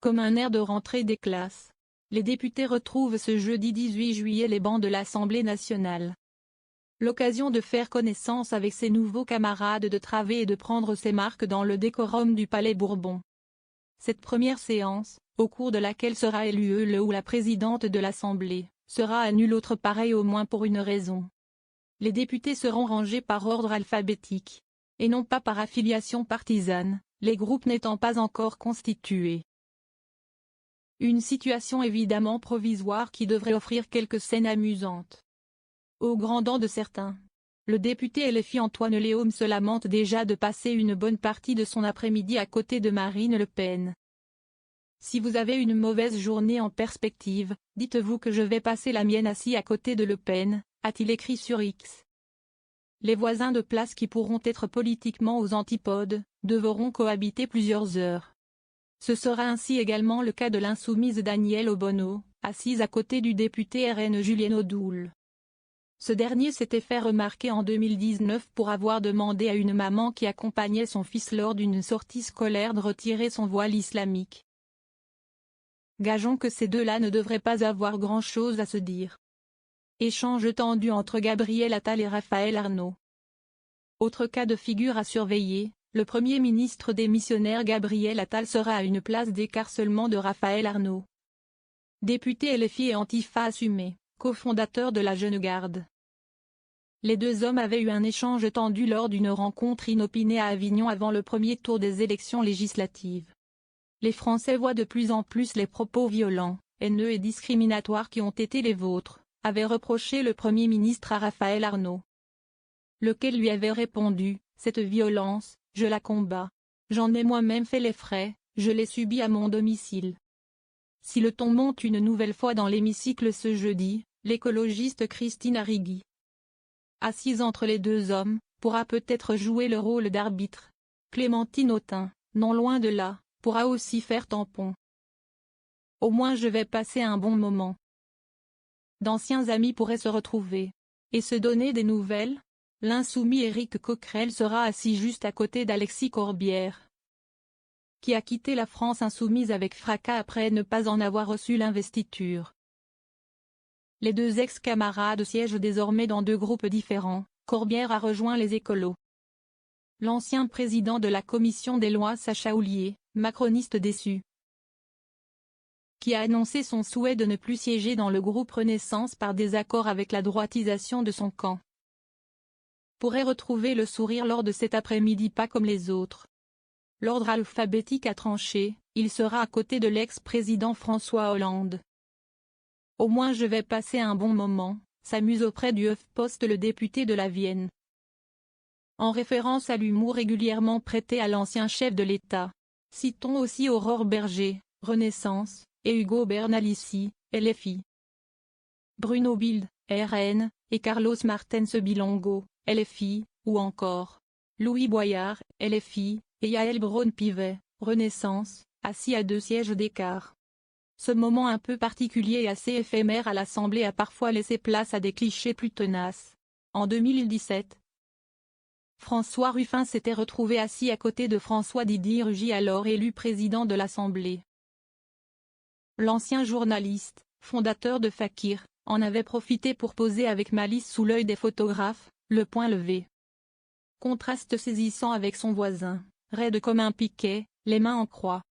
Comme un air de rentrée des classes, les députés retrouvent ce jeudi 18 juillet les bancs de l'Assemblée nationale. L'occasion de faire connaissance avec ses nouveaux camarades de travée et de prendre ses marques dans le décorum du Palais Bourbon. Cette première séance, au cours de laquelle sera élue le ou la présidente de l'Assemblée, sera à nul autre pareil au moins pour une raison. Les députés seront rangés par ordre alphabétique, et non pas par affiliation partisane, les groupes n'étant pas encore constitués. Une situation évidemment provisoire qui devrait offrir quelques scènes amusantes. Au grand dam de certains, le député LFI Antoine Léaume se lamente déjà de passer une bonne partie de son après-midi à côté de Marine Le Pen. Si vous avez une mauvaise journée en perspective, dites-vous que je vais passer la mienne assis à côté de Le Pen, a-t-il écrit sur X. Les voisins de place qui pourront être politiquement aux antipodes, devront cohabiter plusieurs heures. Ce sera ainsi également le cas de l'insoumise Danielle Obono, assise à côté du député RN Julien Audoul. Ce dernier s'était fait remarquer en 2019 pour avoir demandé à une maman qui accompagnait son fils lors d'une sortie scolaire de retirer son voile islamique. Gageons que ces deux-là ne devraient pas avoir grand-chose à se dire. Échange tendu entre Gabriel Attal et Raphaël Arnaud. Autre cas de figure à surveiller, le Premier ministre démissionnaire Gabriel Attal sera à une place d'écart seulement de Raphaël Arnaud. Député LFI et Antifa assumé, cofondateur de la Jeune Garde. Les deux hommes avaient eu un échange tendu lors d'une rencontre inopinée à Avignon avant le premier tour des élections législatives. Les Français voient de plus en plus les propos violents, haineux et discriminatoires qui ont été les vôtres, avait reproché le Premier ministre à Raphaël Arnaud. Lequel lui avait répondu, cette violence, je la combats. J'en ai moi-même fait les frais, je l'ai subie à mon domicile. Si le ton monte une nouvelle fois dans l'hémicycle ce jeudi, l'écologiste Christine Arrigui, assise entre les deux hommes, pourra peut-être jouer le rôle d'arbitre. Clémentine Autain, non loin de là, pourra aussi faire tampon. Au moins je vais passer un bon moment. D'anciens amis pourraient se retrouver. Et se donner des nouvelles. L'insoumis Éric Coquerel sera assis juste à côté d'Alexis Corbière, qui a quitté la France insoumise avec fracas après ne pas en avoir reçu l'investiture. Les deux ex-camarades siègent désormais dans deux groupes différents, Corbière a rejoint les écolos. L'ancien président de la commission des lois Sacha Houlié, macroniste déçu, qui a annoncé son souhait de ne plus siéger dans le groupe Renaissance par désaccord avec la droitisation de son camp, pourrait retrouver le sourire lors de cet après-midi pas comme les autres. L'ordre alphabétique a tranché, il sera à côté de l'ex-président François Hollande. Au moins je vais passer un bon moment, s'amuse auprès du HuffPost le député de la Vienne. En référence à l'humour régulièrement prêté à l'ancien chef de l'État. Citons aussi Aurore Berger, Renaissance, et Hugo Bernalicis, LFI. Bruno Bilde, RN, et Carlos Martens Bilongo, LFI, ou encore Louis Boyard, LFI, et Yael Braun-Pivet, Renaissance, assis à deux sièges d'écart. Ce moment un peu particulier et assez éphémère à l'Assemblée a parfois laissé place à des clichés plus tenaces. En 2017, François Ruffin s'était retrouvé assis à côté de François Didier Rugy alors élu président de l'Assemblée. L'ancien journaliste, fondateur de Fakir, en avait profité pour poser avec malice sous l'œil des photographes, le poing levé. Contraste saisissant avec son voisin, raide comme un piquet, les mains en croix.